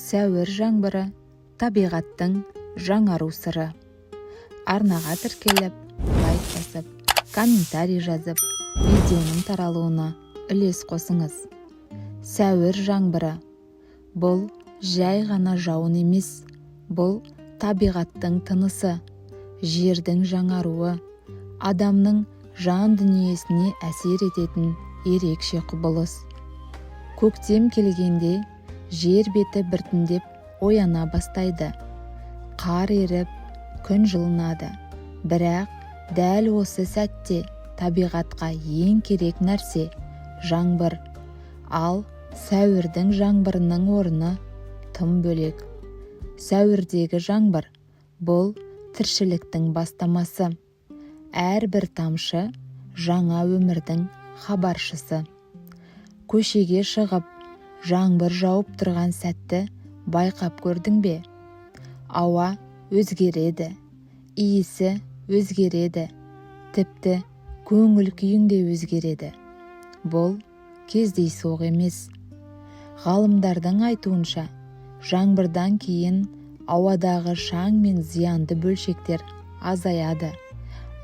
Сәуір жаңбыры табиғаттың жаңару сыры. Арнаға тіркеліп, лайк басып, комментарий жазып, видеоның таралуына үлес қосыңыз. Сәуір жаңбыры. Бұл жай ғана жауын емес, бұл табиғаттың тынысы, жердің жаңаруы, адамның жан дүниесіне әсер ететін ерекше құбылыс. Көктем келгенде жер беті біртіндеп ояна бастайды. Қар еріп, күн жылынады. Бірақ дәл осы сәтте табиғатқа ең керек нәрсе жаңбыр. Ал сәуірдің жаңбырының орны тым бөлек. Сәуірдегі жаңбыр бұл тіршіліктің бастамасы. Әрбір тамшы жаңа өмірдің хабаршысы. Көшеге шығып, жаңбыр жауып тұрған сәтті байқап көрдің бе? Ауа өзгереді, иісі өзгереді, тіпті көңіл күйің де өзгереді. Бұл кездейсоқ емес. Ғалымдардың айтуынша, жаңбырдан кейін ауадағы шаң мен зиянды бөлшектер азаяды.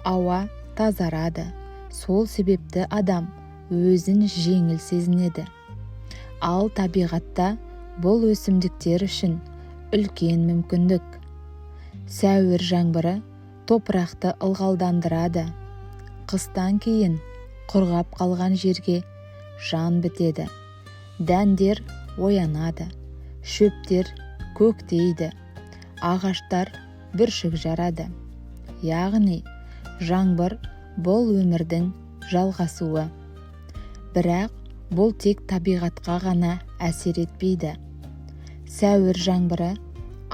Ауа тазарады. Сол себепті адам өзін жеңіл сезінеді. Ал табиғатта бұл өсімдіктер үшін үлкен мүмкіндік. Сәуір жаңбыры топырақты ылғалдандырады. Қыстан кейін құрғап қалған жерге жан бітеді. Дәндер оянады, шөптер көктейді, ағаштар бүршік жарады. Яғни, жаңбыр бұл өмірдің жалғасуы. Бірақ бұл тек табиғатқа ғана әсер етпейді. Сәуір жаңбыры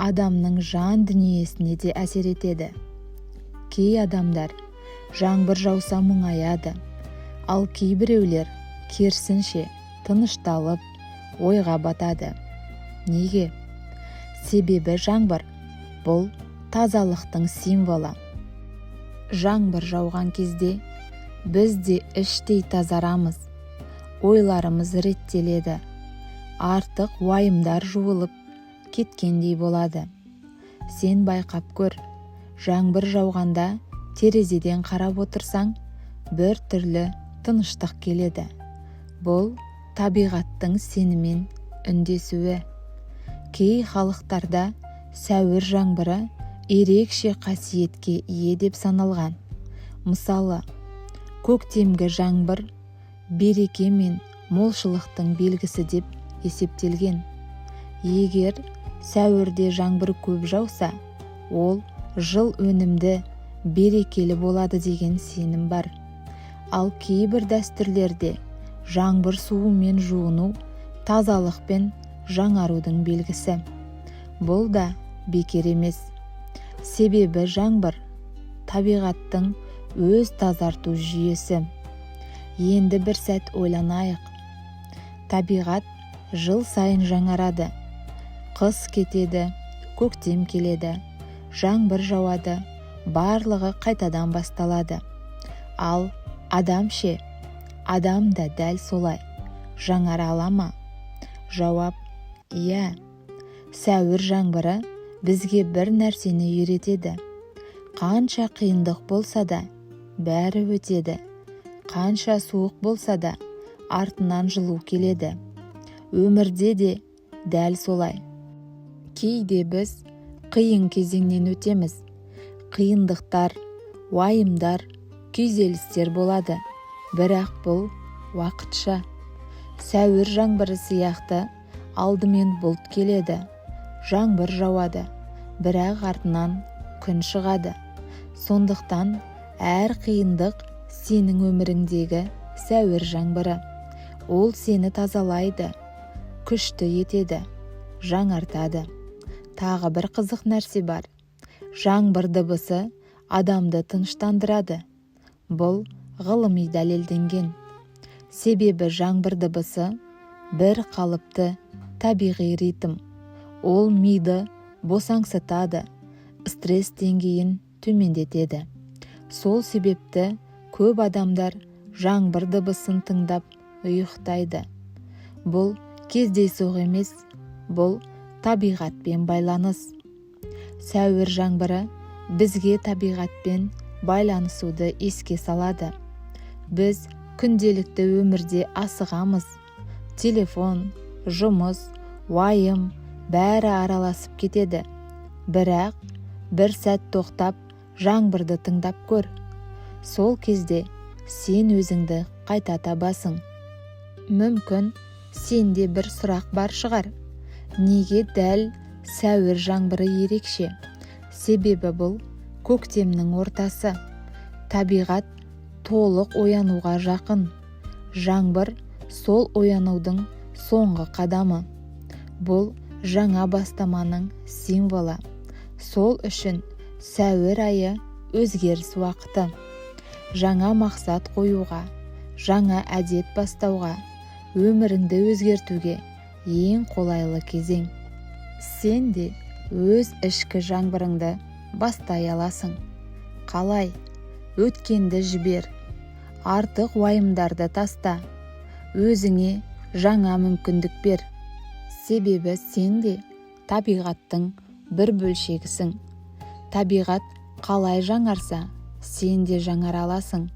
адамның жан дүниесіне де әсер етеді. Кей адамдар жаңбыр жауса мұңаяды, ал кейбіреулер керісінше тынышталып, ойға батады. Неге? Себебі жаңбыр бұл тазалықтың символы. Жаңбыр жауған кезде біз де іштей тазарамыз. Ойларымыз реттеледі. Артық уайымдар жуылып кеткендей болады. Сен байқап көр, жаңбыр жауғанда терезеден қарап отырсаң, бір түрлі тыныштық келеді. Бұл табиғаттың сенімен үндесуі. Кей халықтарда сәуір жаңбыры ерекше қасиетке ие деп саналған. Мысалы, көктемгі жаңбыр береке мен молшылықтың белгісі деп есептелген. Егер сәуірде жаңбыр көп жауса, ол жыл өнімді, берекелі болады деген сенім бар. Ал кейбір дәстүрлерде жаңбыр суымен жуыну тазалық пен жаңарудың белгісі. Бұл да бекер емес. Себебі жаңбыр табиғаттың өз тазарту жүйесі. Енді бір сәт ойланайық. Табиғат жыл сайын жаңарады. Қыс кетеді, көктем келеді, жаңбыр жауады, барлығы қайтадан басталады. Ал адам ше? Адам да дәл солай. Жаңара ала ма? Жауап: иә. Сәуір жаңбыры бізге бір нәрсені үйретеді. Қанша қиындық болса да, бәрі өтеді. Қанша суық болса да, артынан жылу келеді. Өмірде де дәл солай. Кейде біз қиын кезеңнен өтеміз. Қиындықтар, уайымдар, күйзелістер болады. Бірақ бұл уақытша. Сәуір жаңбыры сияқты алдымен бұлт келеді. Жаңбыр жауады, бірақ артынан күн шығады. Сондықтан әр қиындық сенің өміріңдегі сәуір жаңбыры. Ол сені тазалайды, күшті етеді, жаңартады. Тағы бір қызық нәрсе бар. Жаңбыр дыбысы адамды тыныштандырады. Бұл ғылыми дәлелденген. Себебі жаңбыр дыбысы бір қалыпты табиғи ритм. Ол миды босаңсытады, стресс деңгейін төмендетеді. Сол себепті көп адамдар жаңбыр дыбысын тыңдап ұйықтайды. Бұл кездейсоқ емес, бұл табиғатпен байланыс. Сәуір жаңбыры бізге табиғатпен байланысуды еске салады. Біз күнделікті өмірде асығамыз. Телефон, жұмыс, уайым бәрі араласып кетеді. Бірақ бір сәт тоқтап жаңбырды тыңдап көр. Сол кезде сен өзіңді қайта табасың. Мүмкін сенде бір сұрақ бар шығар. Неге дәл сәуір жаңбыры ерекше? Себебі бұл көктемнің ортасы. Табиғат толық оянуға жақын. Жаңбыр сол оянудың соңғы қадамы. Бұл жаңа бастаманың символы. Сол үшін сәуір айы өзгеріс уақыты. Жаңа мақсат қоюға, жаңа әдет бастауға, өміріңді өзгертуге ең қолайлы кезең. Сен де өз ішкі жаңбырыңды бастай аласың. Қалай? Өткенді жібер. Артық уайымдарды таста. Өзіңе жаңа мүмкіндік бер. Себебі сен де табиғаттың бір бөлшегісің. Табиғат қалай жаңарса, сен де жаңара аласың.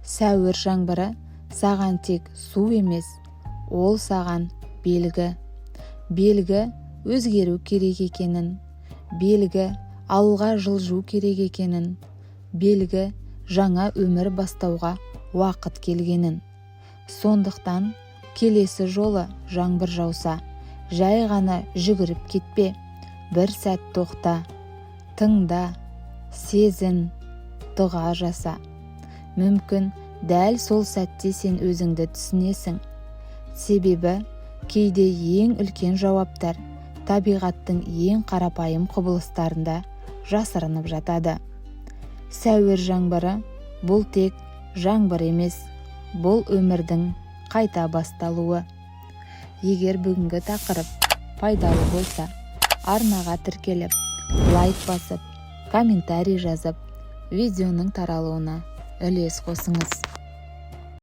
Сәуір жаңбыры саған тек су емес, ол саған белгі. Белгі өзгеру керек екенін, белгі алға жылжу керек екенін, белгі жаңа өмір бастауға уақыт келгенін. Сондықтан келесі жолы жаңбыр жауса, жай ғана жүгіріп кетпе. Бір сәт тоқта, тыңда, сезін, дұға жаса. Мүмкін дәл сол сәтте сен өзіңді түсінесің. Себебі кейде ең үлкен жауаптар табиғаттың ең қарапайым құбылыстарында жасырынып жатады. Сәуір жаңбыры бұл тек жаңбыр емес, бұл өмірдің қайта басталуы. Егер бүгінгі тақырып пайдалы болса, арнаға тіркеліп, лайк басып, комментарий жазып, видеоның таралуына үлес қосыңыз.